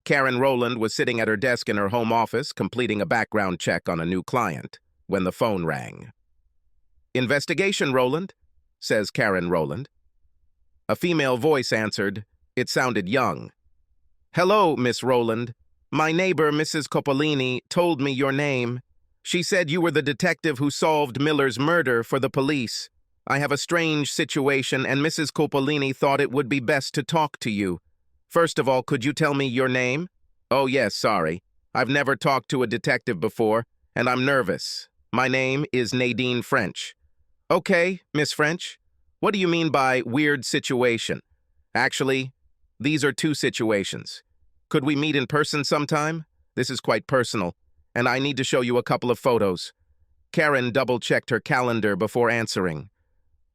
Karen Rowland was sitting at her desk in her home office completing a background check on a new client when the phone rang. "Investigation, Rowland," says Karen Rowland. A female voice answered. It sounded young. "Hello, Miss Rowland. My neighbor, Mrs. Coppolini, told me your name. She said you were the detective who solved Miller's murder for the police. I have a strange situation, and Mrs. Coppolini thought it would be best to talk to you. First of all, could you tell me your name?" "Oh, yes, sorry. I've never talked to a detective before, and I'm nervous. My name is Nadine French." "Okay, Miss French. What do you mean by weird situation?" "Actually, these are two situations. Could we meet in person sometime? This is quite personal, and I need to show you a couple of photos." Karen double-checked her calendar before answering.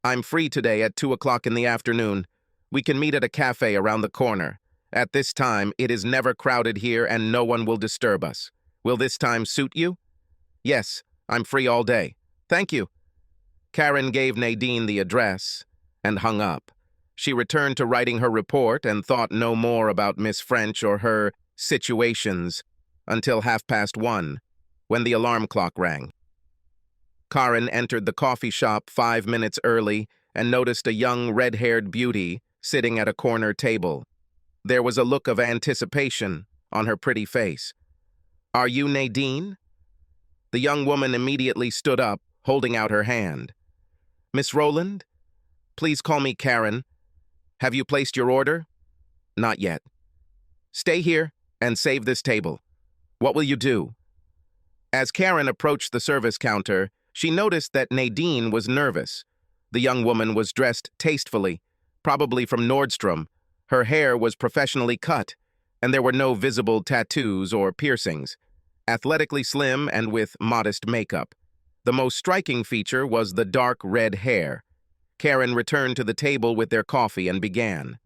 "I'm free today at 2 o'clock in the afternoon. We can meet at a cafe around the corner. At this time, it is never crowded here and no one will disturb us. Will this time suit you?" "Yes, I'm free all day. Thank you." Karen gave Nadine the address and hung up. She returned to writing her report and thought no more about Miss French or her situations until 1:30, when the alarm clock rang. Karen entered the coffee shop 5 minutes early and noticed a young red-haired beauty sitting at a corner table. There was a look of anticipation on her pretty face. "Are you Nadine?" The young woman immediately stood up, holding out her hand. "Miss Rowland? Please call me Karen. Have you placed your order?" "Not yet." "Stay here and save this table. What will you do?" As Karen approached the service counter, she noticed that Nadine was nervous. The young woman was dressed tastefully, probably from Nordstrom. Her hair was professionally cut, and there were no visible tattoos or piercings. Athletically slim and with modest makeup. The most striking feature was the dark red hair. Karen returned to the table with their coffee and began.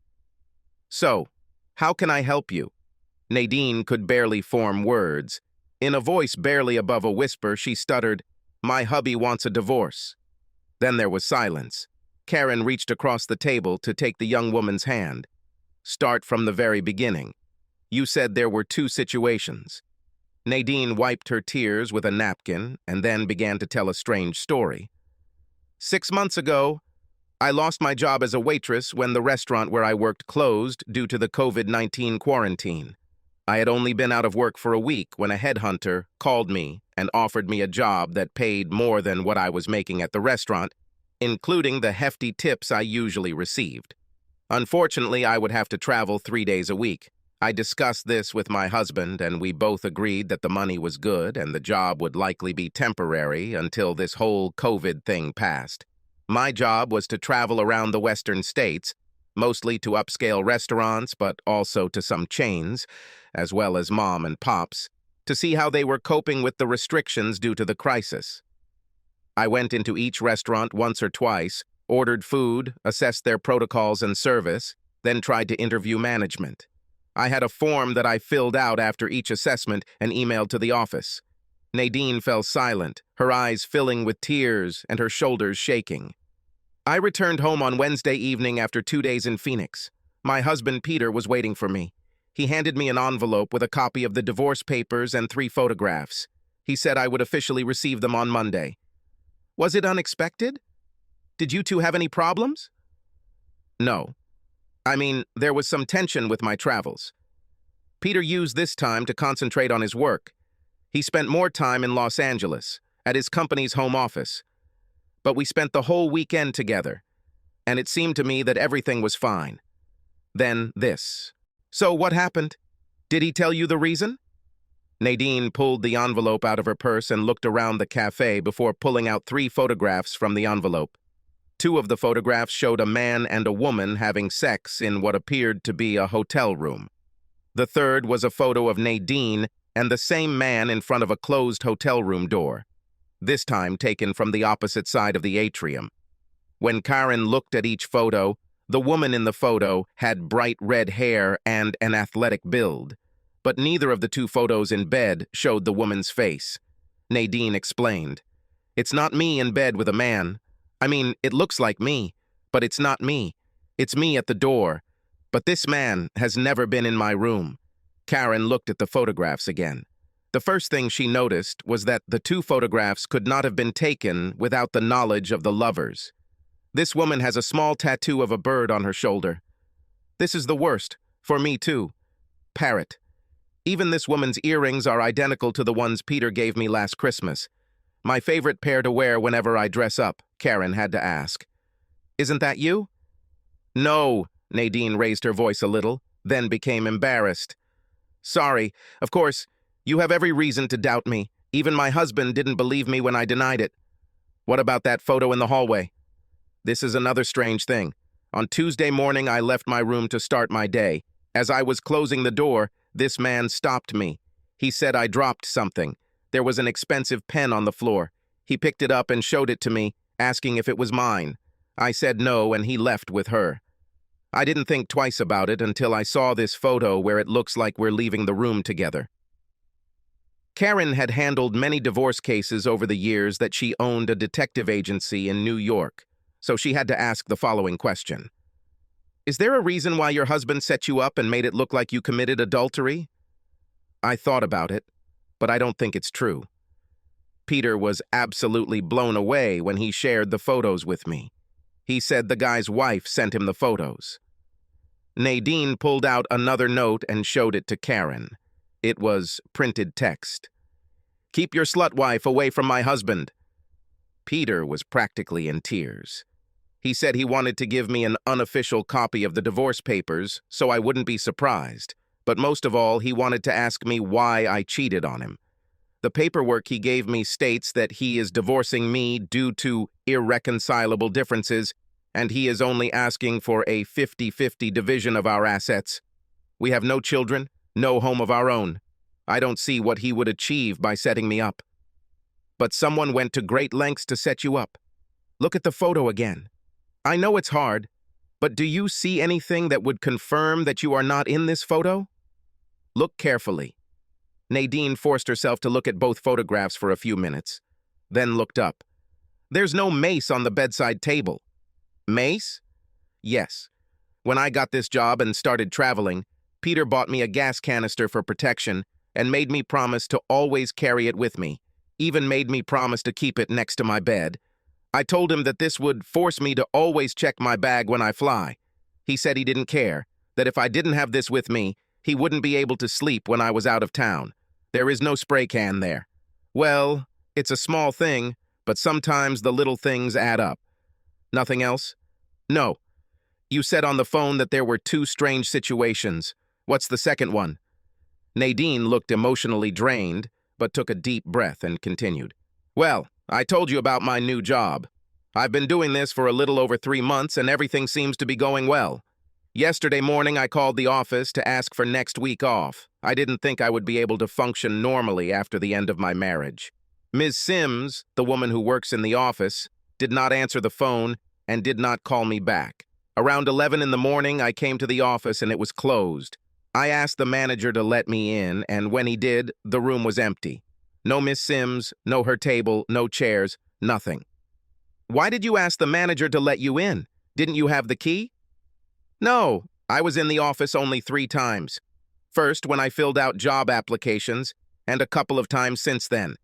"So, how can I help you?" Nadine could barely form words. In a voice barely above a whisper, she stuttered, "My hubby wants a divorce." Then there was silence. Karen reached across the table to take the young woman's hand. "Start from the very beginning. You said there were two situations." Nadine wiped her tears with a napkin and then began to tell a strange story. 6 months ago, I lost my job as a waitress when the restaurant where I worked closed due to the COVID-19 quarantine. I had only been out of work for a week when a headhunter called me and offered me a job that paid more than what I was making at the restaurant, including the hefty tips I usually received. Unfortunately, I would have to travel 3 days a week. I discussed this with my husband, and we both agreed that the money was good and the job would likely be temporary until this whole COVID thing passed. My job was to travel around the western states, mostly to upscale restaurants, but also to some chains, as well as mom and pops, to see how they were coping with the restrictions due to the crisis. I went into each restaurant once or twice, ordered food, assessed their protocols and service, then tried to interview management. I had a form that I filled out after each assessment and emailed to the office. Nadine fell silent, her eyes filling with tears and her shoulders shaking. I returned home on Wednesday evening after 2 days in Phoenix. My husband, Peter, was waiting for me. He handed me an envelope with a copy of the divorce papers and 3 photographs. He said I would officially receive them on Monday. Was it unexpected? Did you two have any problems? No. I mean, there was some tension with my travels. Peter used this time to concentrate on his work. He spent more time in Los Angeles, at his company's home office. But we spent the whole weekend together, and it seemed to me that everything was fine. Then this. So what happened? Did he tell you the reason? Nadine pulled the envelope out of her purse and looked around the cafe before pulling out 3 photographs from the envelope. 2 of the photographs showed a man and a woman having sex in what appeared to be a hotel room. The third was a photo of Nadine and the same man in front of a closed hotel room door, this time taken from the opposite side of the atrium. When Karen looked at each photo, the woman in the photo had bright red hair and an athletic build, but neither of the 2 photos in bed showed the woman's face. Nadine explained, "It's not me in bed with a man. I mean, it looks like me, but it's not me. It's me at the door. But this man has never been in my room. Karen looked at the photographs again. The first thing she noticed was that the two photographs could not have been taken without the knowledge of the lovers. This woman has a small tattoo of a bird on her shoulder. This is the worst, for me too. Parrot. Even this woman's earrings are identical to the ones Peter gave me last Christmas. My favorite pair to wear whenever I dress up, Karen had to ask. Isn't that you? No, Nadine raised her voice a little, then became embarrassed. Sorry, of course, you have every reason to doubt me. Even my husband didn't believe me when I denied it. What about that photo in the hallway? This is another strange thing. On Tuesday morning, I left my room to start my day. As I was closing the door, this man stopped me. He said I dropped something. There was an expensive pen on the floor. He picked it up and showed it to me, asking if it was mine. I said no, and he left with her. I didn't think twice about it until I saw this photo where it looks like we're leaving the room together. Karen had handled many divorce cases over the years that she owned a detective agency in New York, so she had to ask the following question. Is there a reason why your husband set you up and made it look like you committed adultery? I thought about it, but I don't think it's true. Peter was absolutely blown away when he shared the photos with me. He said the guy's wife sent him the photos. Nadine pulled out another note and showed it to Karen. It was printed text. Keep your slut wife away from my husband. Peter was practically in tears. He said he wanted to give me an unofficial copy of the divorce papers so I wouldn't be surprised, but most of all, he wanted to ask me why I cheated on him. The paperwork he gave me states that he is divorcing me due to irreconcilable differences, and he is only asking for a 50-50 division of our assets. We have no children, no home of our own. I don't see what he would achieve by setting me up. But someone went to great lengths to set you up. Look at the photo again. I know it's hard, but do you see anything that would confirm that you are not in this photo? Look carefully. Nadine forced herself to look at both photographs for a few minutes, then looked up. There's no mace on the bedside table. Mace? Yes. When I got this job and started traveling, Peter bought me a gas canister for protection and made me promise to always carry it with me, even made me promise to keep it next to my bed. I told him that this would force me to always check my bag when I fly. He said he didn't care, that if I didn't have this with me, he wouldn't be able to sleep when I was out of town. There is no spray can there. Well, it's a small thing, but sometimes the little things add up. Nothing else? No. You said on the phone that there were two strange situations. What's the second one? Nadine looked emotionally drained, but took a deep breath and continued. Well, I told you about my new job. I've been doing this for a little over 3 months and everything seems to be going well. Yesterday morning, I called the office to ask for next week off. I didn't think I would be able to function normally after the end of my marriage. Ms. Sims, the woman who works in the office, did not answer the phone and did not call me back. Around 11 in the morning, I came to the office and it was closed. I asked the manager to let me in, and when he did, the room was empty. No Miss Sims, no her table, no chairs, nothing. Why did you ask the manager to let you in? Didn't you have the key? No, I was in the office only 3 times. First, when I filled out job applications, and a couple of times since then.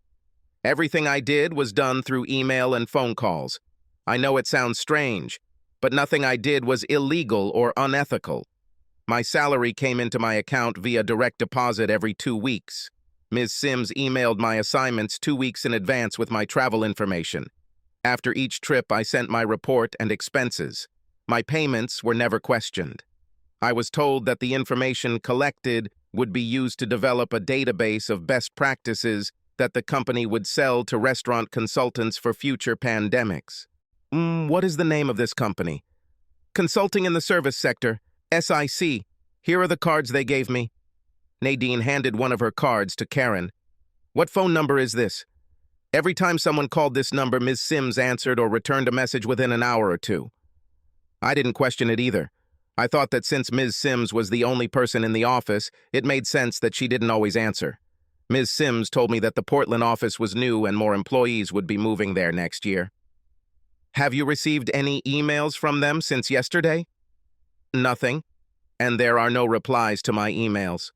Everything I did was done through email and phone calls. I know it sounds strange, but nothing I did was illegal or unethical. My salary came into my account via direct deposit every 2 weeks. Ms. Sims emailed my assignments 2 weeks in advance with my travel information. After each trip, I sent my report and expenses. My payments were never questioned. I was told that the information collected would be used to develop a database of best practices that the company would sell to restaurant consultants for future pandemics. What is the name of this company? Consulting in the Service Sector, SIC. Here are the cards they gave me. Nadine handed one of her cards to Karen. What phone number is this? Every time someone called this number, Ms. Sims answered or returned a message within an hour or 2. I didn't question it either. I thought that since Ms. Sims was the only person in the office, it made sense that she didn't always answer. Ms. Sims told me that the Portland office was new and more employees would be moving there next year. Have you received any emails from them since yesterday? Nothing, and there are no replies to my emails.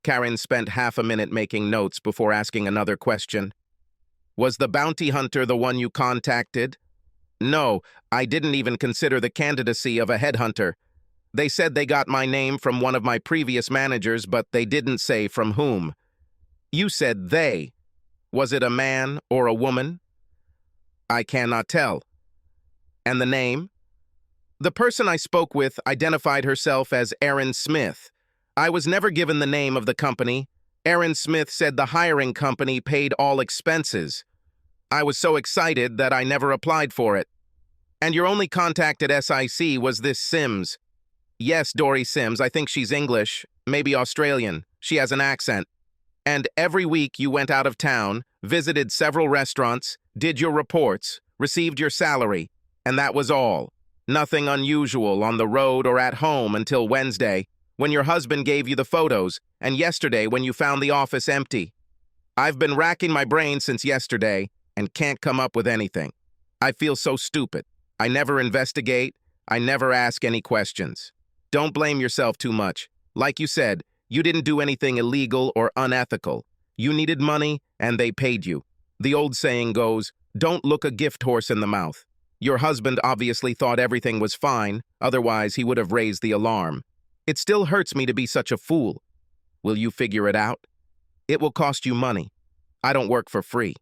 Karen spent half a minute making notes before asking another question. Was the bounty hunter the one you contacted? No, I didn't even consider the candidacy of a headhunter. They said they got my name from one of my previous managers, but they didn't say from whom. You said they. Was it a man or a woman? I cannot tell. And the name? The person I spoke with identified herself as Erin Smith. I was never given the name of the company. Erin Smith said the hiring company paid all expenses. I was so excited that I never applied for it. And your only contact at SIC was this Sims. Yes, Dory Sims. I think she's English, maybe Australian. She has an accent. And every week you went out of town, visited several restaurants, did your reports, received your salary, and that was all. Nothing unusual on the road or at home until Wednesday, when your husband gave you the photos, and yesterday when you found the office empty. I've been racking my brain since yesterday and can't come up with anything. I feel so stupid. I never investigate. I never ask any questions. Don't blame yourself too much. Like you said, you didn't do anything illegal or unethical. You needed money, and they paid you. The old saying goes, don't look a gift horse in the mouth. Your husband obviously thought everything was fine, otherwise he would have raised the alarm. It still hurts me to be such a fool. Will you figure it out? It will cost you money. I don't work for free.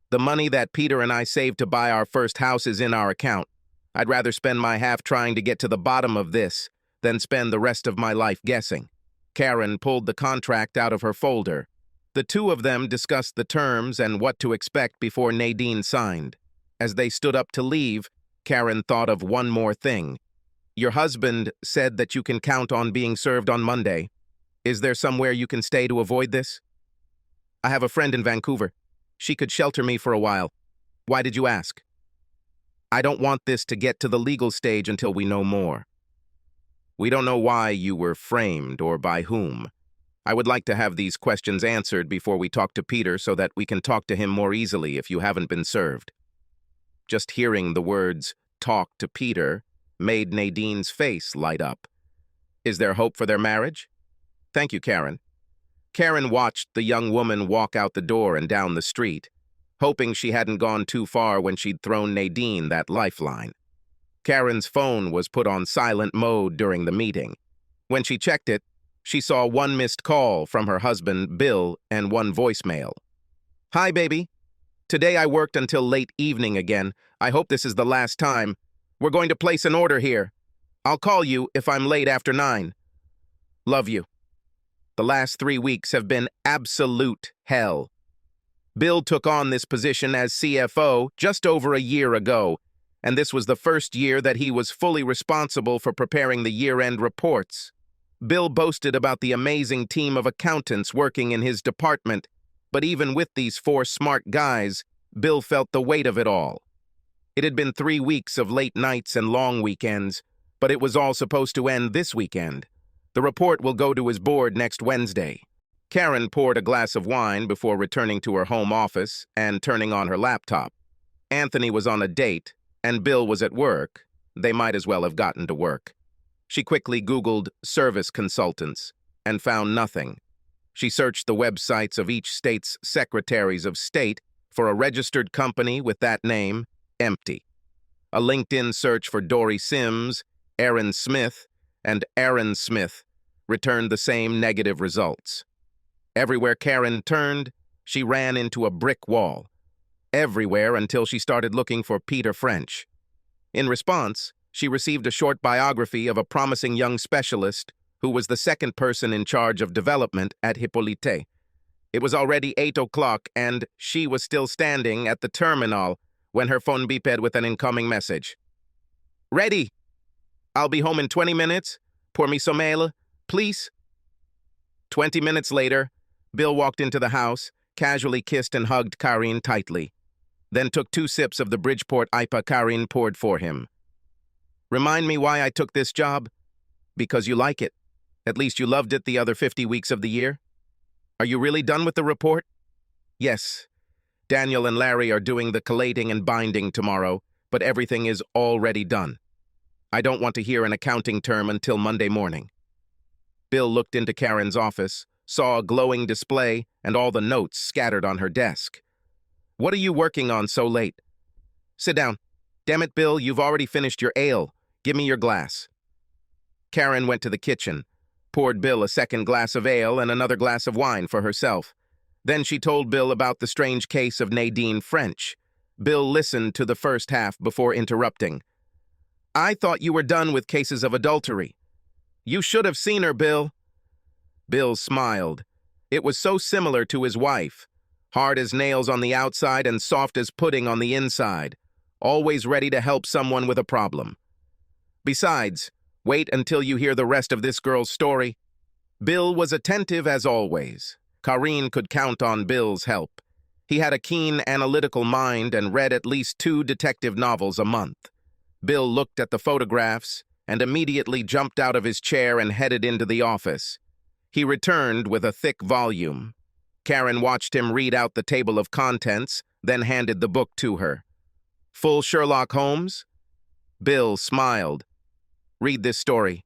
The money that Peter and I saved to buy our first house is in our account. I'd rather spend my half trying to get to the bottom of this than spend the rest of my life guessing. Karen pulled the contract out of her folder. The two of them discussed the terms and what to expect before Nadine signed. As they stood up to leave, Karen thought of one more thing. Your husband said that you can count on being served on Monday. Is there somewhere you can stay to avoid this? I have a friend in Vancouver. She could shelter me for a while. Why did you ask? I don't want this to get to the legal stage until we know more. We don't know why you were framed or by whom. I would like to have these questions answered before we talk to Peter so that we can talk to him more easily if you haven't been served. Just hearing the words, talk to Peter, made Nadine's face light up. Is there hope for their marriage? Thank you, Karen. Karen watched the young woman walk out the door and down the street, hoping she hadn't gone too far when she'd thrown Nadine that lifeline. Karen's phone was put on silent mode during the meeting. When she checked it, she saw one missed call from her husband, Bill, and one voicemail. Hi, baby. Today I worked until late evening again. I hope this is the last time. We're going to place an order here. I'll call you if I'm late after 9. Love you. The last 3 weeks have been absolute hell. Bill took on this position as CFO just over a year ago, and this was the first year that he was fully responsible for preparing the year-end reports. Bill boasted about the amazing team of accountants working in his department, but even with these 4 smart guys, Bill felt the weight of it all. It had been 3 weeks of late nights and long weekends, but it was all supposed to end this weekend. The report will go to his board next Wednesday. Karen poured a glass of wine before returning to her home office and turning on her laptop. Anthony was on a date, and Bill was at work. They might as well have gotten to work. She quickly Googled service consultants and found nothing. She searched the websites of each state's secretaries of state for a registered company with that name, empty. A LinkedIn search for Dory Sims, Erin Smith, and Aaron Smith returned the same negative results. Everywhere Karen turned, she ran into a brick wall. Everywhere until she started looking for Peter French. In response, she received a short biography of a promising young specialist who was the second person in charge of development at Hippolyte. It was already 8 o'clock and she was still standing at the terminal when her phone beeped with an incoming message. Ready. I'll be home in 20 minutes. Pour me some ale, please. 20 minutes later, Bill walked into the house, casually kissed and hugged Karine tightly, then took 2 sips of the Bridgeport IPA Karine poured for him. Remind me why I took this job? Because you like it. At least you loved it the other 50 weeks of the year. Are you really done with the report? Yes. Daniel and Larry are doing the collating and binding tomorrow, but everything is already done. I don't want to hear an accounting term until Monday morning. Bill looked into Karen's office, saw a glowing display and all the notes scattered on her desk. "What are you working on so late?" "Sit down. Damn it, Bill, you've already finished your ale. Give me your glass." Karen went to the kitchen, poured Bill a second glass of ale and another glass of wine for herself. Then she told Bill about the strange case of Nadine French. Bill listened to the first half before interrupting. "I thought you were done with cases of adultery." "You should have seen her, Bill." Bill smiled. It was so similar to his wife. Hard as nails on the outside and soft as pudding on the inside. Always ready to help someone with a problem. Besides, wait until you hear the rest of this girl's story. Bill was attentive as always. Karine could count on Bill's help. He had a keen, analytical mind and read at least 2 detective novels a month. Bill looked at the photographs and immediately jumped out of his chair and headed into the office. He returned with a thick volume. Karen watched him read out the table of contents, then handed the book to her. "Full Sherlock Holmes?" Bill smiled. "Read this story."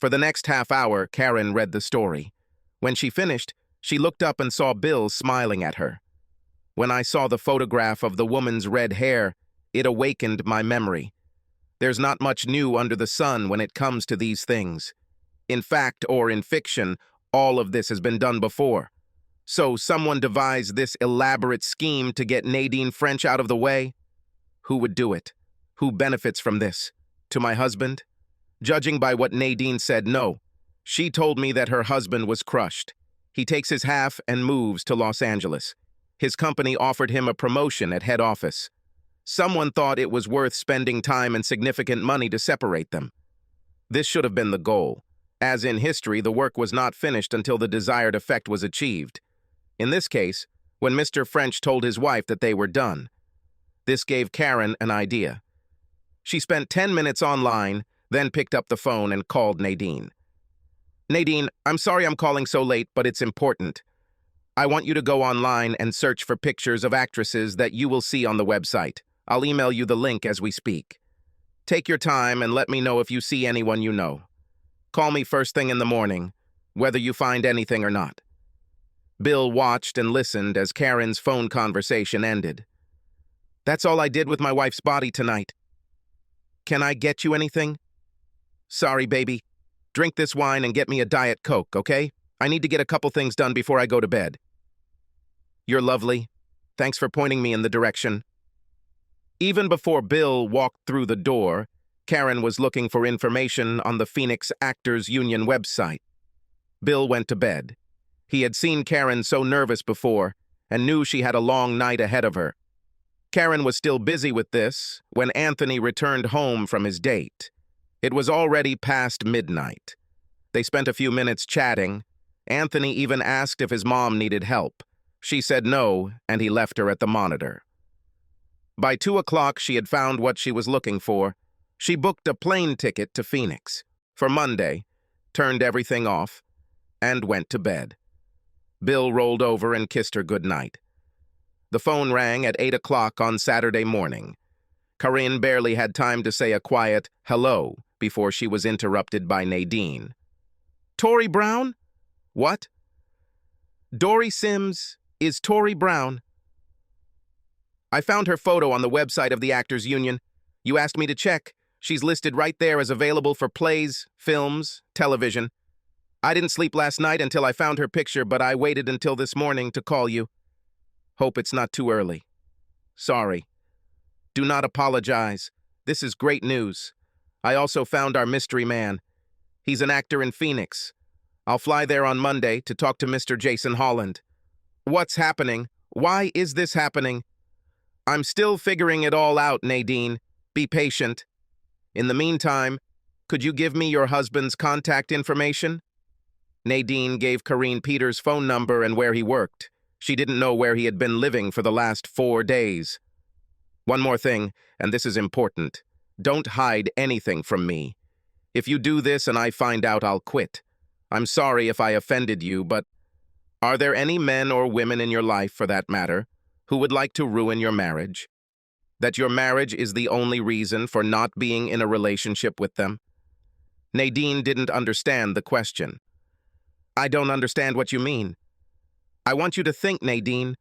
For the next half hour, Karen read the story. When she finished, she looked up and saw Bill smiling at her. When I saw the photograph of the woman's red hair, it awakened my memory. There's not much new under the sun when it comes to these things. In fact or in fiction, all of this has been done before. So someone devised this elaborate scheme to get Nadine French out of the way? Who would do it? Who benefits from this? To my husband? Judging by what Nadine said, no. She told me that her husband was crushed. He takes his half and moves to Los Angeles. His company offered him a promotion at head office. Someone thought it was worth spending time and significant money to separate them. This should have been the goal. As in history, the work was not finished until the desired effect was achieved. In this case, when Mr. French told his wife that they were done. This gave Karen an idea. She spent 10 minutes online, then picked up the phone and called Nadine. "Nadine, I'm sorry I'm calling so late, but it's important. I want you to go online and search for pictures of actresses that you will see on the website. I'll email you the link as we speak. Take your time and let me know if you see anyone you know. Call me first thing in the morning, whether you find anything or not." Bill watched and listened as Karen's phone conversation ended. "That's all I did with my wife's body tonight. Can I get you anything?" "Sorry, baby. Drink this wine and get me a Diet Coke, okay? I need to get a couple things done before I go to bed." "You're lovely. Thanks for pointing me in the direction." Even before Bill walked through the door, Karen was looking for information on the Phoenix Actors Union website. Bill went to bed. He had seen Karen so nervous before and knew she had a long night ahead of her. Karen was still busy with this when Anthony returned home from his date. It was already past midnight. They spent a few minutes chatting. Anthony even asked if his mom needed help. She said no, and he left her at the monitor. By 2 o'clock, she had found what she was looking for. She booked a plane ticket to Phoenix for Monday, turned everything off, and went to bed. Bill rolled over and kissed her goodnight. The phone rang at 8 o'clock on Saturday morning. Karine barely had time to say a quiet hello before she was interrupted by Nadine. "Tori Brown? What? Dory Sims is Tori Brown. I found her photo on the website of the Actors Union. You asked me to check. She's listed right there as available for plays, films, television. I didn't sleep last night until I found her picture, but I waited until this morning to call you. Hope it's not too early. Sorry. Do not apologize. This is great news. I also found our mystery man. He's an actor in Phoenix. I'll fly there on Monday to talk to Mr. Jason Holland." "What's happening? Why is this happening?" "I'm still figuring it all out, Nadine. Be patient. In the meantime, could you give me your husband's contact information?" Nadine gave Karine Peter's phone number and where he worked. She didn't know where he had been living for the last 4 days. "One more thing, and this is important. Don't hide anything from me. If you do this and I find out, I'll quit. I'm sorry if I offended you, but are there any men or women in your life, for that matter, who would like to ruin your marriage? That your marriage is the only reason for not being in a relationship with them?" Nadine didn't understand the question. I don't understand what you mean. I want you to think, Nadine.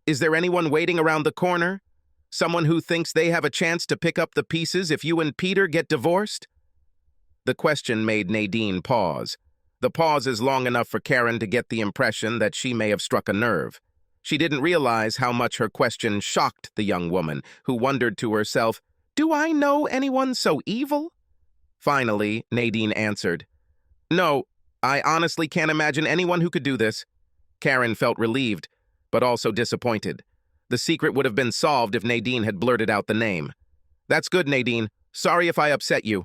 Is there anyone waiting around the corner? Someone who thinks they have a chance to pick up the pieces if you and Peter get divorced? The question made Nadine pause. The pause is long enough for Karen to get the impression that she may have struck a nerve. She didn't realize how much her question shocked the young woman, who wondered to herself, "Do I know anyone so evil?" Finally, Nadine answered, "No, I honestly can't imagine anyone who could do this." Karen felt relieved, but also disappointed. The secret would have been solved if Nadine had blurted out the name. "That's good, Nadine. Sorry if I upset you."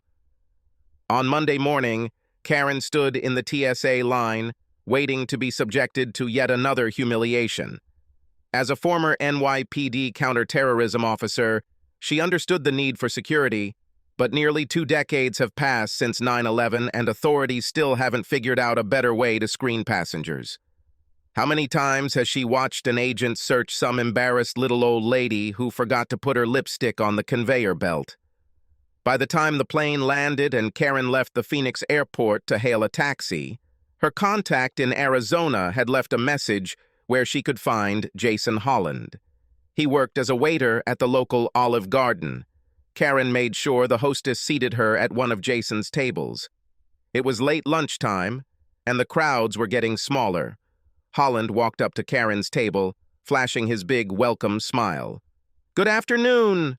On Monday morning, Karen stood in the TSA line, waiting to be subjected to yet another humiliation. As a former NYPD counterterrorism officer, she understood the need for security, but nearly 2 decades have passed since 9/11 and authorities still haven't figured out a better way to screen passengers. How many times has she watched an agent search some embarrassed little old lady who forgot to put her lipstick on the conveyor belt? By the time the plane landed and Karen left the Phoenix airport to hail a taxi, her contact in Arizona had left a message where she could find Jason Holland. He worked as a waiter at the local Olive Garden. Karen made sure the hostess seated her at one of Jason's tables. It was late lunchtime, and the crowds were getting smaller. Holland walked up to Karen's table, flashing his big welcome smile. "Good afternoon."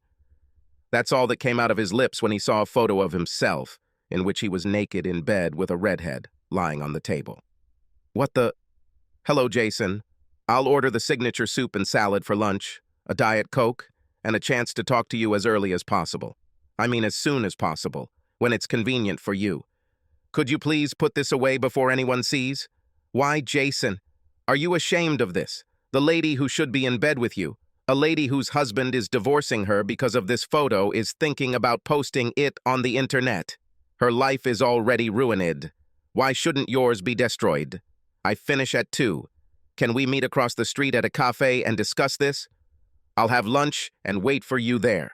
That's all that came out of his lips when he saw a photo of himself, in which he was naked in bed with a redhead lying on the table. "What the—" "Hello, Jason. I'll order the signature soup and salad for lunch, a Diet Coke, and a chance to talk to you as early as possible. I mean as soon as possible, when it's convenient for you. Could you please put this away before anyone sees?" "Why, Jason? Are you ashamed of this? The lady who should be in bed with you, a lady whose husband is divorcing her because of this photo, is thinking about posting it on the internet. Her life is already ruined. Why shouldn't yours be destroyed? I finish at 2. Can we meet across the street at a cafe and discuss this? I'll have lunch and wait for you there.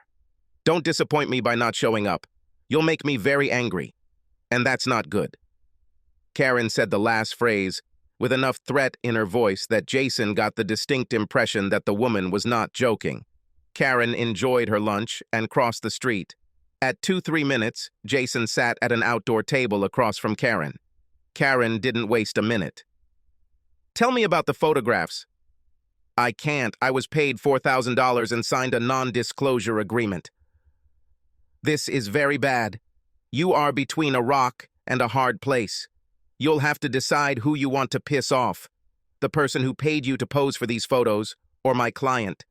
Don't disappoint me by not showing up. You'll make me very angry. And that's not good." Karen said the last phrase with enough threat in her voice that Jason got the distinct impression that the woman was not joking. Karen enjoyed her lunch and crossed the street. At 2-3 minutes, Jason sat at an outdoor table across from Karen. Karen didn't waste a minute. "Tell me about the photographs." "I can't. I was paid $4,000 and signed a non-disclosure agreement." "This is very bad. You are between a rock and a hard place. You'll have to decide who you want to piss off, the person who paid you to pose for these photos, or my client.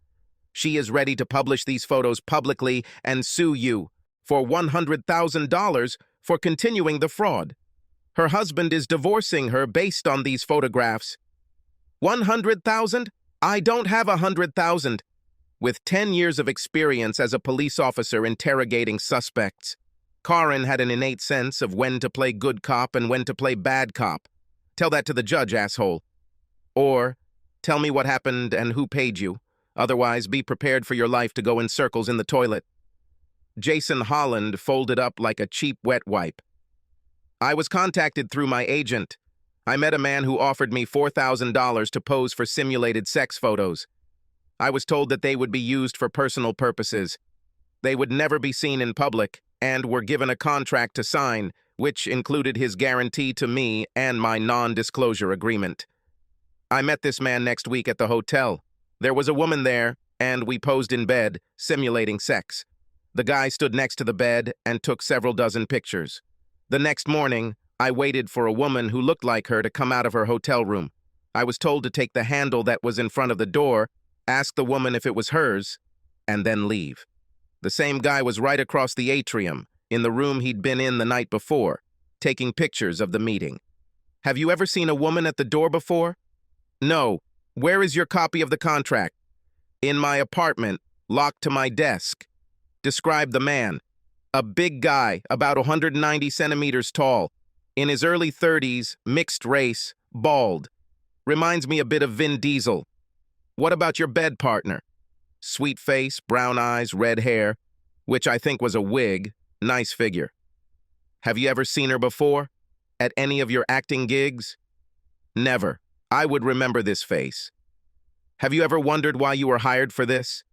She is ready to publish these photos publicly and sue you for $100,000 for continuing the fraud. Her husband is divorcing her based on these photographs. 100,000? I don't have 100,000. With 10 years of experience as a police officer interrogating suspects, Karen had an innate sense of when to play good cop and when to play bad cop. Tell that to the judge, asshole. Or, tell me what happened and who paid you. Otherwise, be prepared for your life to go in circles in the toilet. Jason Holland folded up like a cheap wet wipe. I was contacted through my agent. I met a man who offered me $4,000 to pose for simulated sex photos. I was told that they would be used for personal purposes. They would never be seen in public, and were given a contract to sign, which included his guarantee to me and my non-disclosure agreement. I met this man next week at the hotel. There was a woman there, and we posed in bed, simulating sex. The guy stood next to the bed and took several dozen pictures. The next morning, I waited for a woman who looked like her to come out of her hotel room. I was told to take the handle that was in front of the door, ask the woman if it was hers, and then leave. The same guy was right across the atrium, in the room he'd been in the night before, taking pictures of the meeting. Have you ever seen a woman at the door before? No. Where is your copy of the contract? In my apartment, locked to my desk. Describe the man. A big guy, about 190 centimeters tall. In his early 30s, mixed race, bald. Reminds me a bit of Vin Diesel. What about your bed partner? Sweet face, brown eyes, red hair, which I think was a wig, nice figure. Have you ever seen her before? At any of your acting gigs? Never. I would remember this face. Have you ever wondered why you were hired for this?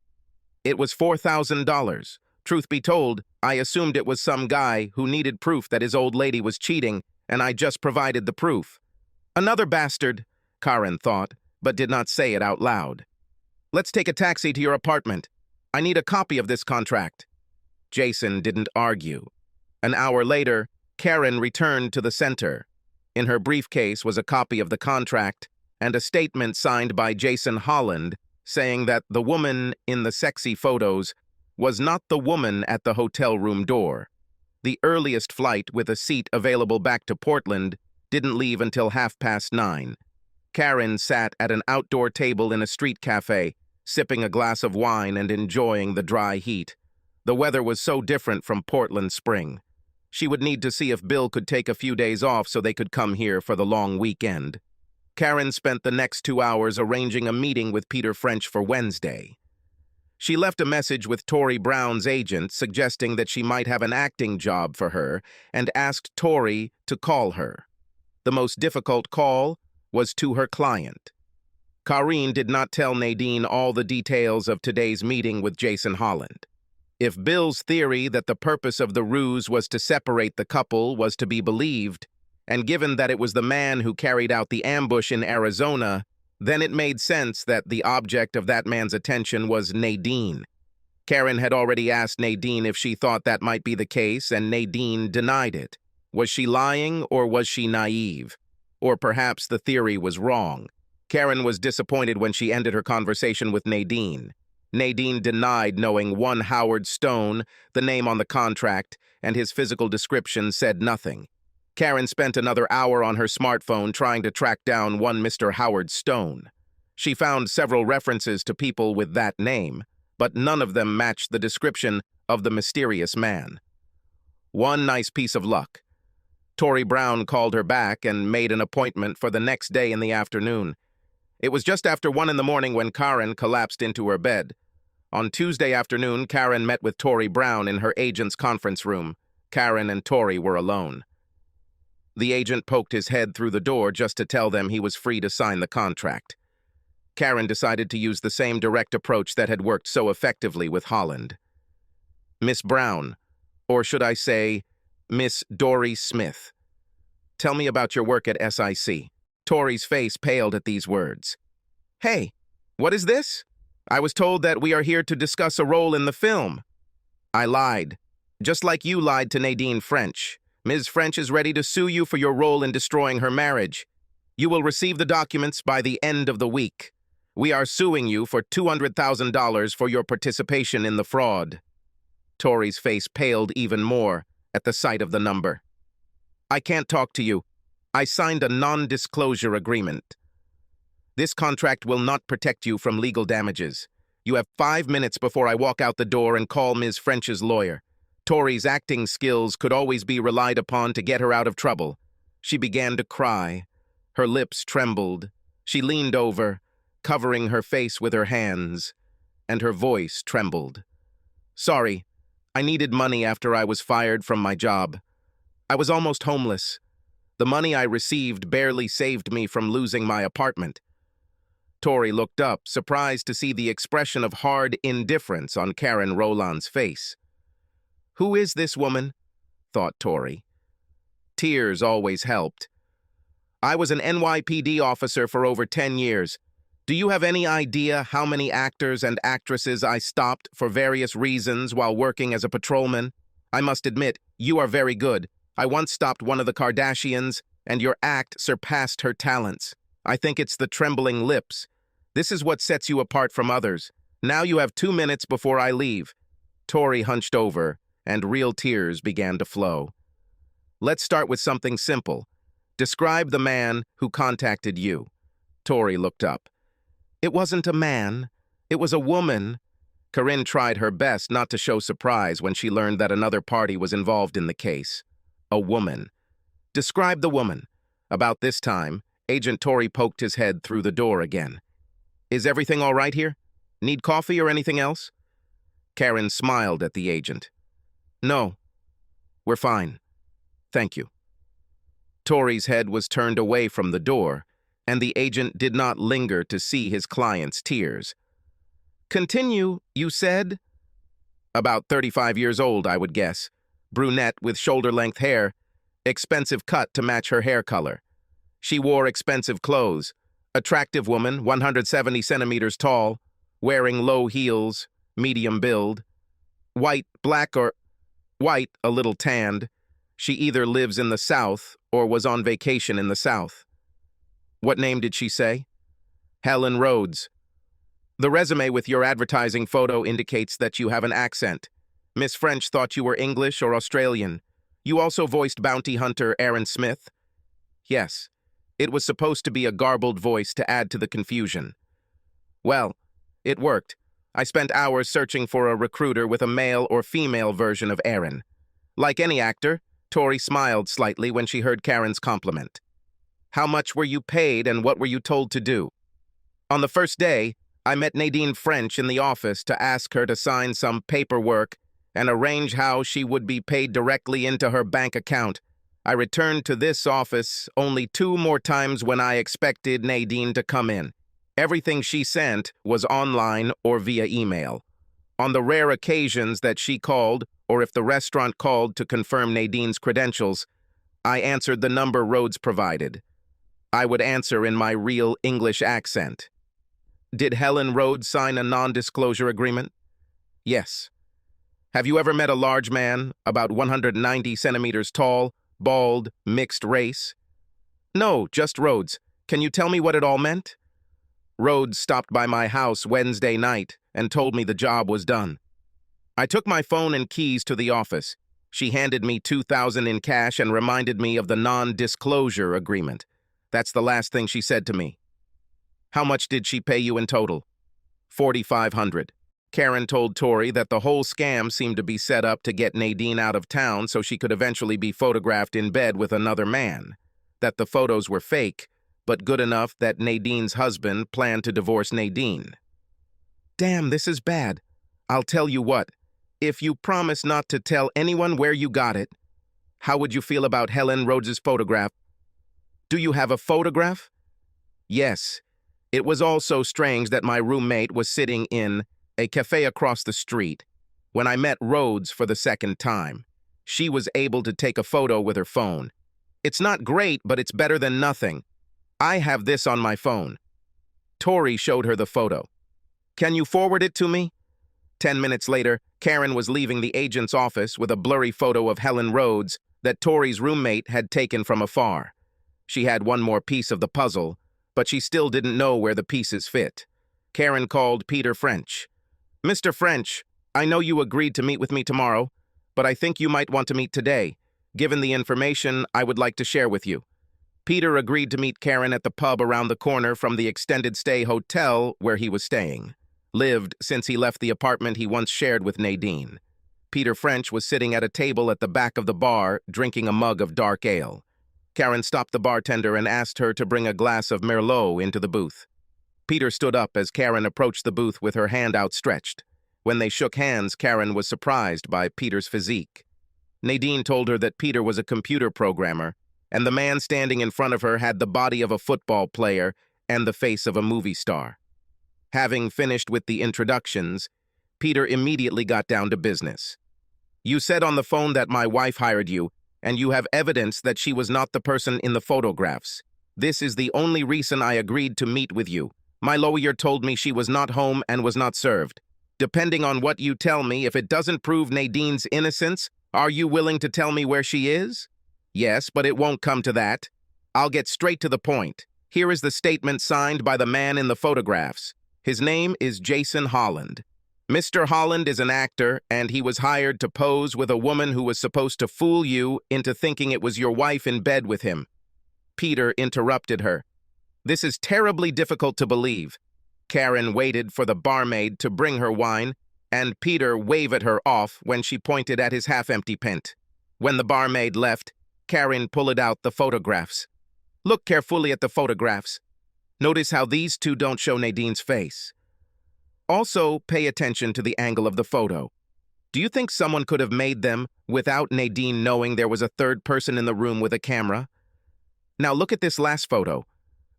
It was $4,000. Truth be told, I assumed it was some guy who needed proof that his old lady was cheating, and I just provided the proof. Another bastard, Karen thought, but did not say it out loud. Let's take a taxi to your apartment. I need a copy of this contract. Jason didn't argue. An hour later, Karen returned to the center. In her briefcase was a copy of the contract and a statement signed by Jason Holland saying that the woman in the sexy photos was not the woman at the hotel room door. The earliest flight with a seat available back to Portland didn't leave until 9:30. Karen sat at an outdoor table in a street cafe, sipping a glass of wine and enjoying the dry heat. The weather was so different from Portland spring. She would need to see if Bill could take a few days off so they could come here for the long weekend. Karen spent the next 2 hours arranging a meeting with Peter French for Wednesday. She left a message with Tori Brown's agent suggesting that she might have an acting job for her and asked Tori to call her. The most difficult call was to her client. Karine did not tell Nadine all the details of today's meeting with Jason Holland. If Bill's theory that the purpose of the ruse was to separate the couple was to be believed, and given that it was the man who carried out the ambush in Arizona, then it made sense that the object of that man's attention was Nadine. Karen had already asked Nadine if she thought that might be the case, and Nadine denied it. Was she lying, or was she naive? Or perhaps the theory was wrong. Karen was disappointed when she ended her conversation with Nadine. Nadine denied knowing one Howard Stone, the name on the contract, and his physical description said nothing. Karen spent another hour on her smartphone trying to track down one Mr. Howard Stone. She found several references to people with that name, but none of them matched the description of the mysterious man. One nice piece of luck. Tori Brown called her back and made an appointment for the next day in the afternoon. It was just after 1 in the morning when Karen collapsed into her bed. On Tuesday afternoon, Karen met with Tori Brown in her agent's conference room. Karen and Tori were alone. The agent poked his head through the door just to tell them he was free to sign the contract. Karen decided to use the same direct approach that had worked so effectively with Holland. Miss Brown, or should I say, Miss Dory Smith, tell me about your work at SIC. Tori's face paled at these words. Hey, what is this? I was told that we are here to discuss a role in the film. I lied, just like you lied to Nadine French. Ms. French is ready to sue you for your role in destroying her marriage. You will receive the documents by the end of the week. We are suing you for $200,000 for your participation in the fraud. Tori's face paled even more at the sight of the number. I can't talk to you. I signed a non-disclosure agreement. This contract will not protect you from legal damages. You have 5 minutes before I walk out the door and call Ms. French's lawyer. Tori's acting skills could always be relied upon to get her out of trouble. She began to cry. Her lips trembled. She leaned over, covering her face with her hands, and her voice trembled. Sorry, I needed money after I was fired from my job. I was almost homeless. The money I received barely saved me from losing my apartment. Tori looked up, surprised to see the expression of hard indifference on Karen Roland's face. Who is this woman? Thought Tori. Tears always helped. I was an NYPD officer for over 10 years. Do you have any idea how many actors and actresses I stopped for various reasons while working as a patrolman? I must admit, you are very good. I once stopped one of the Kardashians, and your act surpassed her talents. I think it's the trembling lips. This is what sets you apart from others. Now you have 2 minutes before I leave. Tori hunched over, and real tears began to flow. Let's start with something simple. Describe the man who contacted you. Tori looked up. It wasn't a man. It was a woman. Corinne tried her best not to show surprise when she learned that another party was involved in the case. A woman. Describe the woman. About this time, Agent Tori poked his head through the door again. Is everything all right here? Need coffee or anything else? Karen smiled at the agent. No, we're fine. Thank you. Tori's head was turned away from the door, and the agent did not linger to see his client's tears. "Continue, you said?" "About 35 years old, I would guess. Brunette with shoulder-length hair, expensive cut to match her hair color. She wore expensive clothes. Attractive woman, 170 centimeters tall, wearing low heels, medium build. White, black, or white, a little tanned. She either lives in the South or was on vacation in the South." "What name did she say?" "Helen Rhodes." "The resume with your advertising photo indicates that you have an accent. Miss French thought you were English or Australian. You also voiced bounty hunter Aaron Smith?" "Yes. It was supposed to be a garbled voice to add to the confusion." "Well, it worked. I spent hours searching for a recruiter with a male or female version of Aaron. Like any actor, Tori smiled slightly when she heard Karen's compliment. "How much were you paid and what were you told to do?" "On the first day, I met Nadine French in the office to ask her to sign some paperwork and arrange how she would be paid directly into her bank account. I returned to this office only 2 more times when I expected Nadine to come in. Everything she sent was online or via email. On the rare occasions that she called, or if the restaurant called to confirm Nadine's credentials, I answered the number Rhodes provided. I would answer in my real English accent." "Did Helen Rhodes sign a non-disclosure agreement?" "Yes." "Have you ever met a large man, about 190 centimeters tall, bald, mixed race?" "No, just Rhodes. Can you tell me what it all meant?" "Rhodes stopped by my house Wednesday night and told me the job was done. I took my phone and keys to the office. She handed me $2,000 in cash and reminded me of the non-disclosure agreement. That's the last thing she said to me." "How much did she pay you in total?" $4,500. Karen told Tori that the whole scam seemed to be set up to get Nadine out of town so she could eventually be photographed in bed with another man. That the photos were fake, but good enough that Nadine's husband planned to divorce Nadine. "Damn, this is bad. I'll tell you what. If you promise not to tell anyone where you got it, how would you feel about Helen Rhodes' photograph?" "Do you have a photograph?" "Yes. It was all so strange that my roommate was sitting in a cafe across the street when I met Rhodes for the second time. She was able to take a photo with her phone. It's not great, but it's better than nothing. I have this on my phone." Tori showed her the photo. "Can you forward it to me?" 10 minutes later, Karen was leaving the agent's office with a blurry photo of Helen Rhodes that Tori's roommate had taken from afar. She had one more piece of the puzzle, but she still didn't know where the pieces fit. Karen called Peter French. "Mr. French, I know you agreed to meet with me tomorrow, but I think you might want to meet today, given the information I would like to share with you." Peter agreed to meet Karen at the pub around the corner from the extended stay hotel where he was staying. Lived since he left the apartment he once shared with Nadine. Peter French was sitting at a table at the back of the bar, drinking a mug of dark ale. Karen stopped the bartender and asked her to bring a glass of Merlot into the booth. Peter stood up as Karen approached the booth with her hand outstretched. When they shook hands, Karen was surprised by Peter's physique. Nadine told her that Peter was a computer programmer, and the man standing in front of her had the body of a football player and the face of a movie star. Having finished with the introductions, Peter immediately got down to business. "You said on the phone that my wife hired you, and you have evidence that she was not the person in the photographs. This is the only reason I agreed to meet with you. My lawyer told me she was not home and was not served. Depending on what you tell me, if it doesn't prove Nadine's innocence, are you willing to tell me where she is?" "Yes, but it won't come to that. I'll get straight to the point. Here is the statement signed by the man in the photographs. His name is Jason Holland. Mr. Holland is an actor, and he was hired to pose with a woman who was supposed to fool you into thinking it was your wife in bed with him." Peter interrupted her. "This is terribly difficult to believe." Karen waited for the barmaid to bring her wine, and Peter waved her off when she pointed at his half-empty pint. When the barmaid left, Karen pulled out the photographs. "Look carefully at the photographs. Notice how these two don't show Nadine's face. Also, pay attention to the angle of the photo. Do you think someone could have made them without Nadine knowing there was a third person in the room with a camera? Now look at this last photo.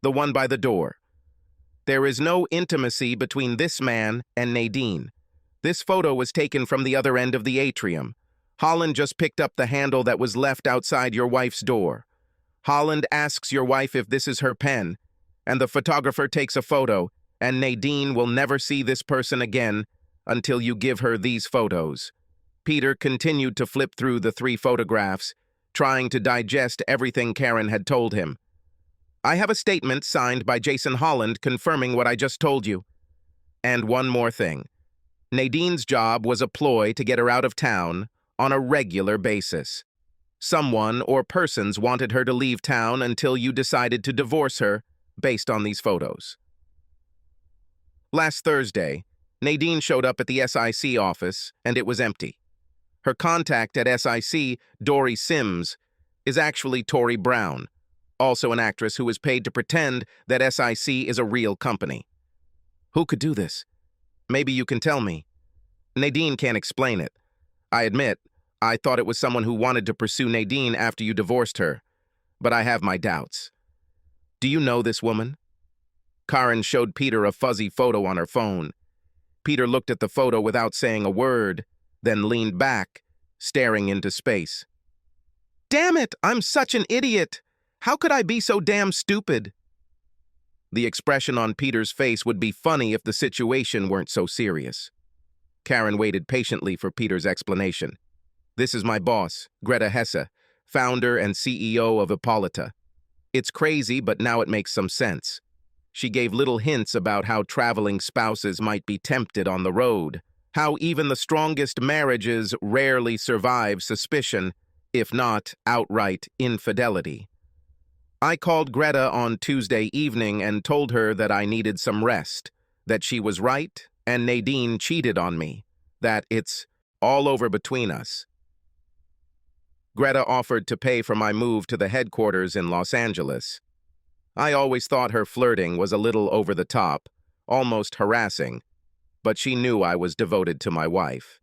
the one by the door. There is no intimacy between this man and Nadine. This photo was taken from the other end of the atrium. Holland just picked up the handle that was left outside your wife's door. Holland asks your wife if this is her pen, and the photographer takes a photo, and Nadine will never see this person again until you give her these photos. Peter continued to flip through the 3 photographs, trying to digest everything Karen had told him. I have a statement signed by Jason Holland confirming what I just told you. And one more thing. Nadine's job was a ploy to get her out of town on a regular basis. Someone or persons wanted her to leave town until you decided to divorce her based on these photos. Last Thursday, Nadine showed up at the SIC office and it was empty. Her contact at SIC, Dory Sims, is actually Tori Brown, also an actress who is paid to pretend that SIC is a real company. Who could do this? Maybe you can tell me. Nadine can't explain it. I admit, I thought it was someone who wanted to pursue Nadine after you divorced her, but I have my doubts. Do you know this woman? Karen showed Peter a fuzzy photo on her phone. Peter looked at the photo without saying a word, then leaned back, staring into space. Damn it, I'm such an idiot! How could I be so damn stupid? The expression on Peter's face would be funny if the situation weren't so serious. Karen waited patiently for Peter's explanation. This is my boss, Greta Hesse, founder and CEO of Hippolyta. It's crazy, but now it makes some sense. She gave little hints about how traveling spouses might be tempted on the road, how even the strongest marriages rarely survive suspicion, if not outright infidelity. I called Greta on Tuesday evening and told her that I needed some rest, that she was right and Nadine cheated on me, that it's all over between us. Greta offered to pay for my move to the headquarters in Los Angeles. I always thought her flirting was a little over the top, almost harassing, but she knew I was devoted to my wife.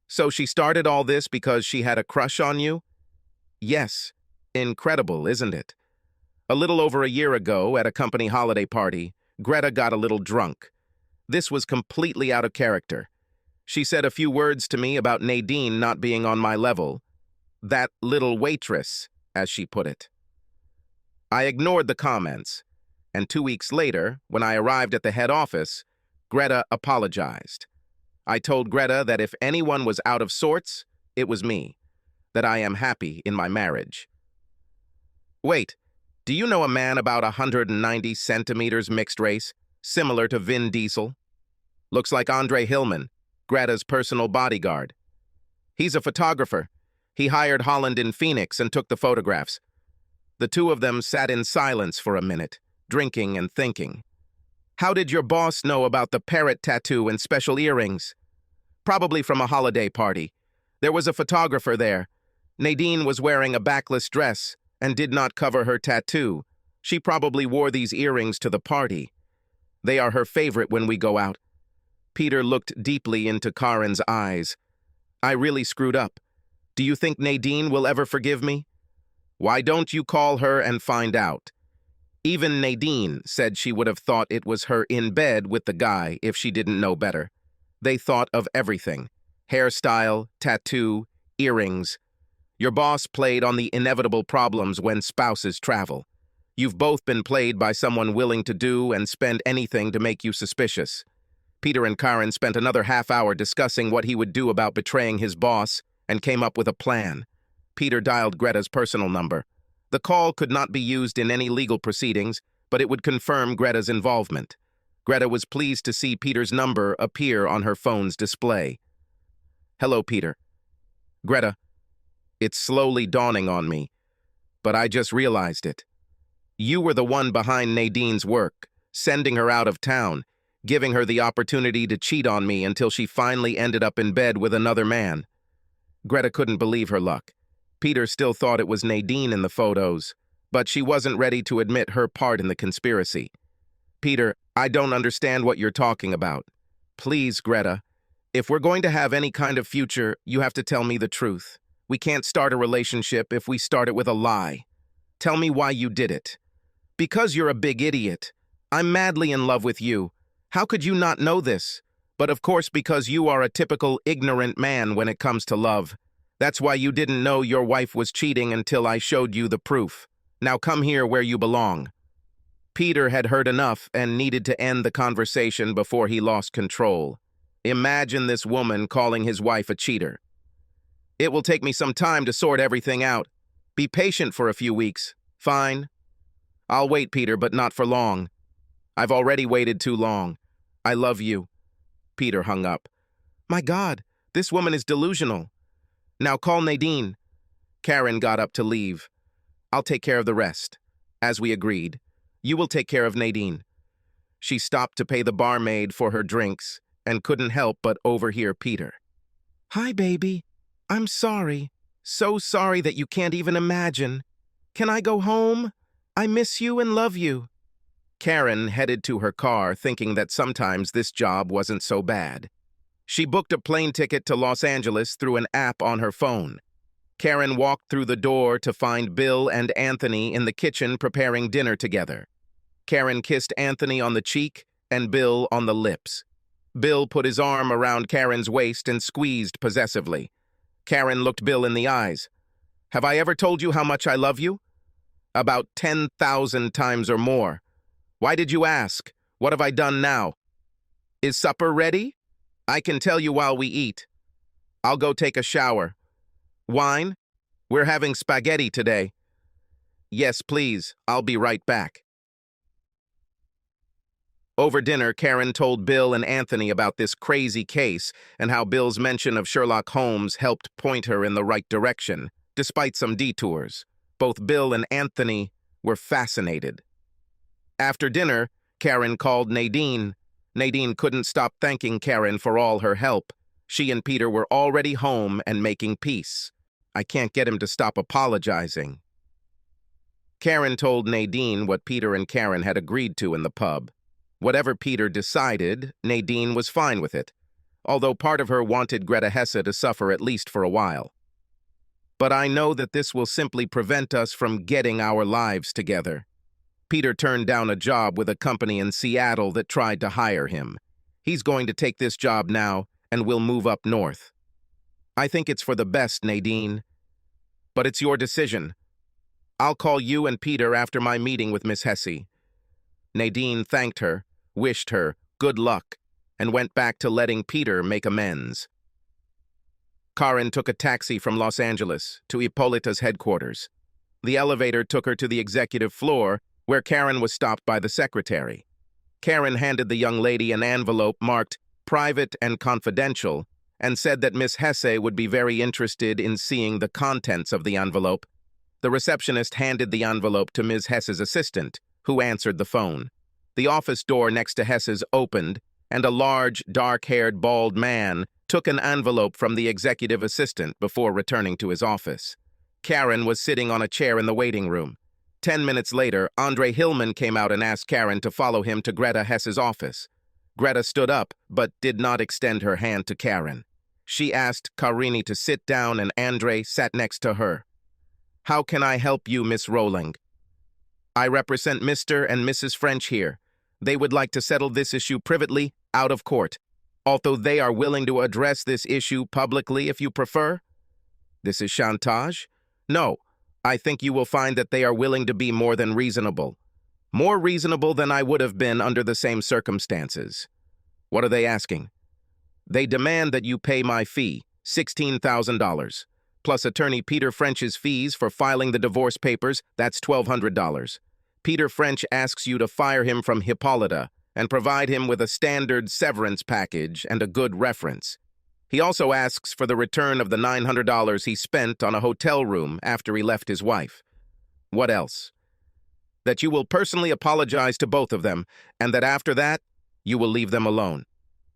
So she started all this because she had a crush on you? Yes. Incredible, isn't it? A little over a year ago, at a company holiday party, Greta got a little drunk. This was completely out of character. She said a few words to me about Nadine not being on my level. That little waitress, as she put it. I ignored the comments, and 2 weeks later, when I arrived at the head office, Greta apologized. I told Greta that if anyone was out of sorts, it was me, that I am happy in my marriage. Wait, do you know a man about 190 centimeters mixed race, similar to Vin Diesel? Looks like Andre Hillman, Greta's personal bodyguard. He's a photographer. He hired Holland in Phoenix and took the photographs. The two of them sat in silence for a minute, drinking and thinking. How did your boss know about the parrot tattoo and special earrings? Probably from a holiday party. There was a photographer there. Nadine was wearing a backless dress and did not cover her tattoo. She probably wore these earrings to the party. They are her favorite when we go out. Peter looked deeply into Karen's eyes. I really screwed up. Do you think Nadine will ever forgive me? Why don't you call her and find out? Even Nadine said she would have thought it was her in bed with the guy if she didn't know better. They thought of everything. Hairstyle, tattoo, earrings. Your boss played on the inevitable problems when spouses travel. You've both been played by someone willing to do and spend anything to make you suspicious. Peter and Karen spent another half hour discussing what he would do about betraying his boss and came up with a plan. Peter dialed Greta's personal number. The call could not be used in any legal proceedings, but it would confirm Greta's involvement. Greta was pleased to see Peter's number appear on her phone's display. Hello, Peter. Greta, it's slowly dawning on me, but I just realized it. You were the one behind Nadine's work, sending her out of town, giving her the opportunity to cheat on me until she finally ended up in bed with another man. Greta couldn't believe her luck. Peter still thought it was Nadine in the photos, but she wasn't ready to admit her part in the conspiracy. Peter, I don't understand what you're talking about. Please, Greta, if we're going to have any kind of future, you have to tell me the truth. We can't start a relationship if we start it with a lie. Tell me why you did it. Because you're a big idiot. I'm madly in love with you. How could you not know this? But of course because you are a typical ignorant man when it comes to love. That's why you didn't know your wife was cheating until I showed you the proof. Now come here where you belong. Peter had heard enough and needed to end the conversation before he lost control. Imagine this woman calling his wife a cheater. It will take me some time to sort everything out. Be patient for a few weeks. Fine. I'll wait, Peter, but not for long. I've already waited too long. I love you. Peter hung up. My God, this woman is delusional. Now call Nadine. Karen got up to leave. I'll take care of the rest. As we agreed, you will take care of Nadine. She stopped to pay the barmaid for her drinks and couldn't help but overhear Peter. Hi, baby. I'm sorry. So sorry that you can't even imagine. Can I go home? I miss you and love you. Karen headed to her car thinking that sometimes this job wasn't so bad. She booked a plane ticket to Los Angeles through an app on her phone. Karen walked through the door to find Bill and Anthony in the kitchen preparing dinner together. Karen kissed Anthony on the cheek and Bill on the lips. Bill put his arm around Karen's waist and squeezed possessively. Karen looked Bill in the eyes. Have I ever told you how much I love you? About 10,000 times or more. Why did you ask? What have I done now? Is supper ready? I can tell you while we eat. I'll go take a shower. Wine? We're having spaghetti today. Yes, please. I'll be right back. Over dinner, Karen told Bill and Anthony about this crazy case and how Bill's mention of Sherlock Holmes helped point her in the right direction, despite some detours. Both Bill and Anthony were fascinated. After dinner, Karen called Nadine. Nadine couldn't stop thanking Karen for all her help. She and Peter were already home and making peace. I can't get him to stop apologizing. Karen told Nadine what Peter and Karen had agreed to in the pub. Whatever Peter decided, Nadine was fine with it, although part of her wanted Greta Hesse to suffer at least for a while. But I know that this will simply prevent us from getting our lives together. Peter turned down a job with a company in Seattle that tried to hire him. He's going to take this job now and will move up north. I think it's for the best, Nadine. But it's your decision. I'll call you and Peter after my meeting with Miss Hesse. Nadine thanked her, wished her good luck, and went back to letting Peter make amends. Karen took a taxi from Los Angeles to Hippolyta's headquarters. The elevator took her to the executive floor, where Karen was stopped by the secretary. Karen handed the young lady an envelope marked Private and Confidential and said that Miss Hesse would be very interested in seeing the contents of the envelope. The receptionist handed the envelope to Ms. Hesse's assistant, who answered the phone. The office door next to Hesse's opened, and a large, dark-haired, bald man took an envelope from the executive assistant before returning to his office. Karen was sitting on a chair in the waiting room. 10 minutes later, Andre Hillman came out and asked Karen to follow him to Greta Hesse's office. Greta stood up, but did not extend her hand to Karen. She asked Karini to sit down, and Andre sat next to her. How can I help you, Miss Rowling? I represent Mr. and Mrs. French here. They would like to settle this issue privately, out of court, although they are willing to address this issue publicly if you prefer. This is chantage? No, I think you will find that they are willing to be more than reasonable. More reasonable than I would have been under the same circumstances. What are they asking? They demand that you pay my fee, $16,000, plus attorney Peter French's fees for filing the divorce papers, that's $1,200. Peter French asks you to fire him from Hippolyta and provide him with a standard severance package and a good reference. He also asks for the return of the $900 he spent on a hotel room after he left his wife. What else? That you will personally apologize to both of them, and that after that, you will leave them alone.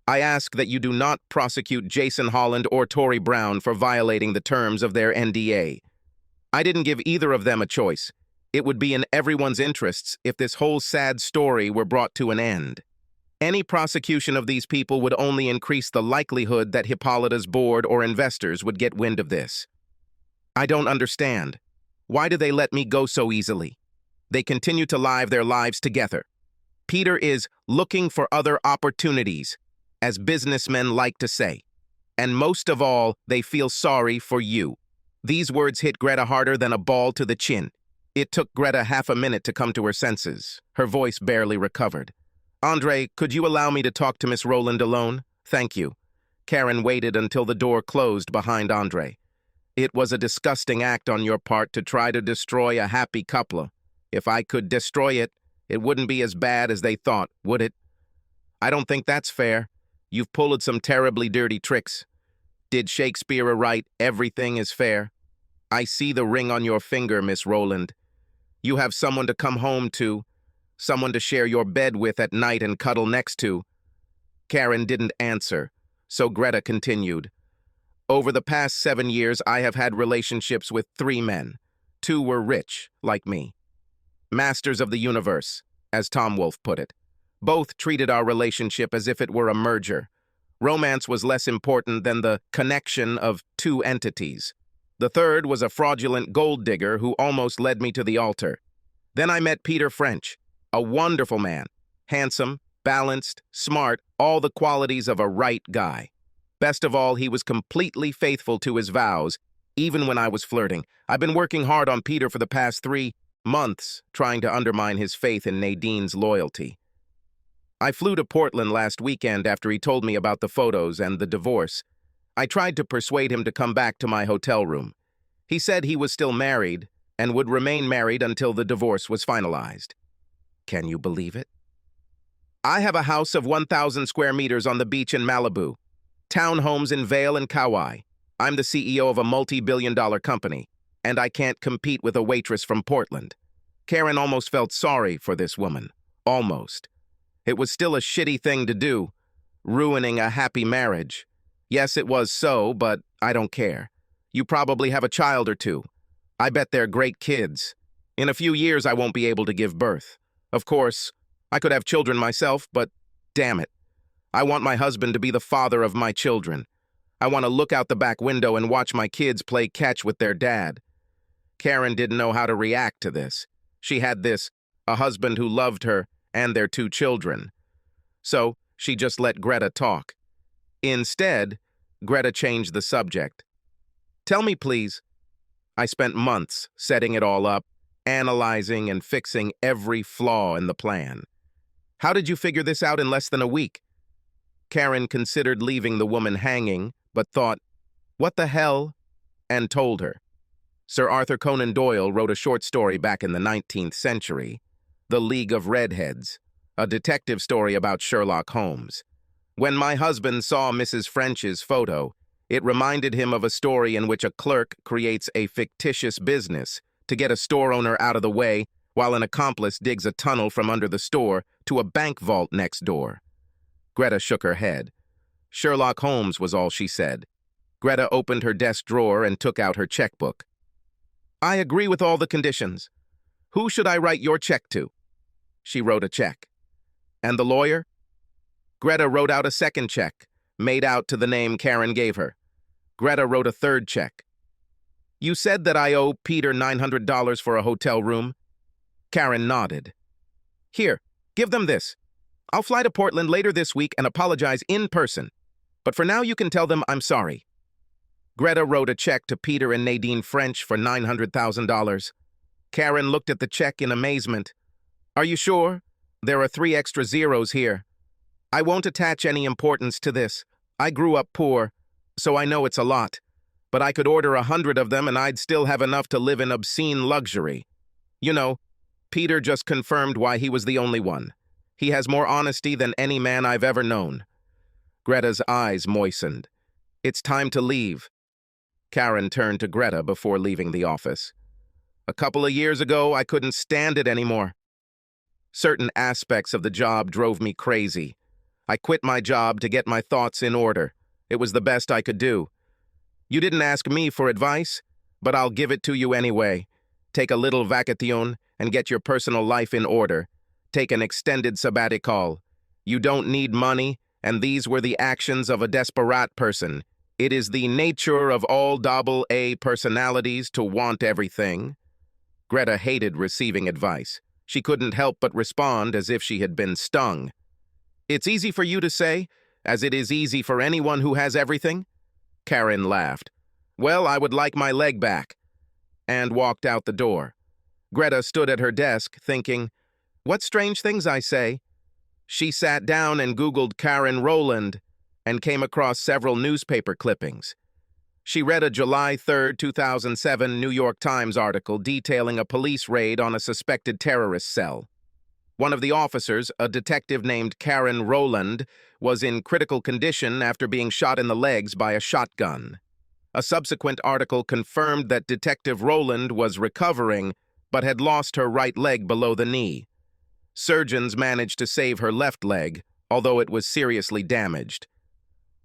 I ask that you do not prosecute Jason Holland or Tory Brown for violating the terms of their NDA. I didn't give either of them a choice. It would be in everyone's interests if this whole sad story were brought to an end. Any prosecution of these people would only increase the likelihood that Hippolyta's board or investors would get wind of this. I don't understand. Why do they let me go so easily? They continue to live their lives together. Peter is looking for other opportunities, as businessmen like to say. And most of all, they feel sorry for you. These words hit Greta harder than a ball to the chin. It took Greta half a minute to come to her senses. Her voice barely recovered. "Andre, could you allow me to talk to Miss Rowland alone? Thank you." Karen waited until the door closed behind Andre. "It was a disgusting act on your part to try to destroy a happy couple. If I could destroy it, it wouldn't be as bad as they thought, would it?" "I don't think that's fair. You've pulled some terribly dirty tricks. Did Shakespeare write, 'Everything is fair'? I see the ring on your finger, Miss Rowland. You have someone to come home to, someone to share your bed with at night and cuddle next to." Karen didn't answer, so Greta continued. "Over the past 7 years, I have had relationships with 3 men. 2 were rich, like me. Masters of the universe, as Tom Wolfe put it. Both treated our relationship as if it were a merger. Romance was less important than the connection of 2 entities. The third was a fraudulent gold digger who almost led me to the altar. Then I met Peter French, a wonderful man, handsome, balanced, smart, all the qualities of a right guy. Best of all, he was completely faithful to his vows, even when I was flirting. I've been working hard on Peter for the past 3 months, trying to undermine his faith in Nadine's loyalty. I flew to Portland last weekend after he told me about the photos and the divorce. I tried to persuade him to come back to my hotel room. He said he was still married and would remain married until the divorce was finalized. Can you believe it? I have a house of 1,000 square meters on the beach in Malibu, townhomes in Vail and Kauai. I'm the CEO of a multi-billion-dollar company, and I can't compete with a waitress from Portland. Karen almost felt sorry for this woman. Almost. It was still a shitty thing to do, ruining a happy marriage. Yes, it was so, but I don't care. You probably have a child or 2. I bet they're great kids. In a few years, I won't be able to give birth. Of course, I could have children myself, but damn it. I want my husband to be the father of my children. I want to look out the back window and watch my kids play catch with their dad. Karen didn't know how to react to this. She had a husband who loved her and their 2 children. So she just let Greta talk. Instead, Greta changed the subject. "Tell me, please." I spent months setting it all up, analyzing and fixing every flaw in the plan. "How did you figure this out in less than a week?" Karen considered leaving the woman hanging, but thought, "What the hell?" and told her. Sir Arthur Conan Doyle wrote a short story back in the 19th century, The League of Redheads, a detective story about Sherlock Holmes. When my husband saw Mrs. French's photo, it reminded him of a story in which a clerk creates a fictitious business to get a store owner out of the way while an accomplice digs a tunnel from under the store to a bank vault next door. Greta shook her head. Sherlock Holmes was all she said. Greta opened her desk drawer and took out her checkbook. "I agree with all the conditions. Who should I write your check to?" She wrote a check. "And the lawyer?" Greta wrote out a second check, made out to the name Karen gave her. Greta wrote a third check. "You said that I owe Peter $900 for a hotel room?" Karen nodded. "Here, give them this. I'll fly to Portland later this week and apologize in person. But for now, you can tell them I'm sorry." Greta wrote a check to Peter and Nadine French for $900,000. Karen looked at the check in amazement. "Are you sure? There are 3 extra zeros here. I won't attach any importance to this. I grew up poor, so I know it's a lot. But I could order 100 of them and I'd still have enough to live in obscene luxury. You know, Peter just confirmed why he was the only one. He has more honesty than any man I've ever known." Greta's eyes moistened. "It's time to leave." Karen turned to Greta before leaving the office. "A couple of years ago, I couldn't stand it anymore. Certain aspects of the job drove me crazy. I quit my job to get my thoughts in order. It was the best I could do. You didn't ask me for advice, but I'll give it to you anyway. Take a little vacation and get your personal life in order. Take an extended sabbatical. You don't need money, and these were the actions of a desperate person. It is the nature of all AA personalities to want everything." Greta hated receiving advice. She couldn't help but respond as if she had been stung. "It's easy for you to say, as it is easy for anyone who has everything?" Karen laughed. "Well, I would like my leg back," and walked out the door. Greta stood at her desk, thinking, "What strange things I say." She sat down and Googled Karen Rowland and came across several newspaper clippings. She read a July 3, 2007 New York Times article detailing a police raid on a suspected terrorist cell. One of the officers, a detective named Karen Rowland, was in critical condition after being shot in the legs by a shotgun. A subsequent article confirmed that Detective Rowland was recovering, but had lost her right leg below the knee. Surgeons managed to save her left leg, although it was seriously damaged.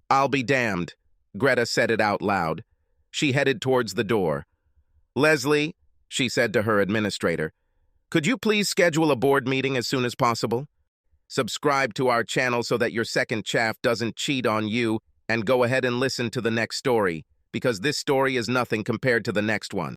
"I'll be damned," Greta said it out loud. She headed towards the door. "Leslie," she said to her administrator, "could you please schedule a board meeting as soon as possible? Subscribe to our channel so that your second chaff doesn't cheat on you, and go ahead and listen to the next story, because this story is nothing compared to the next one."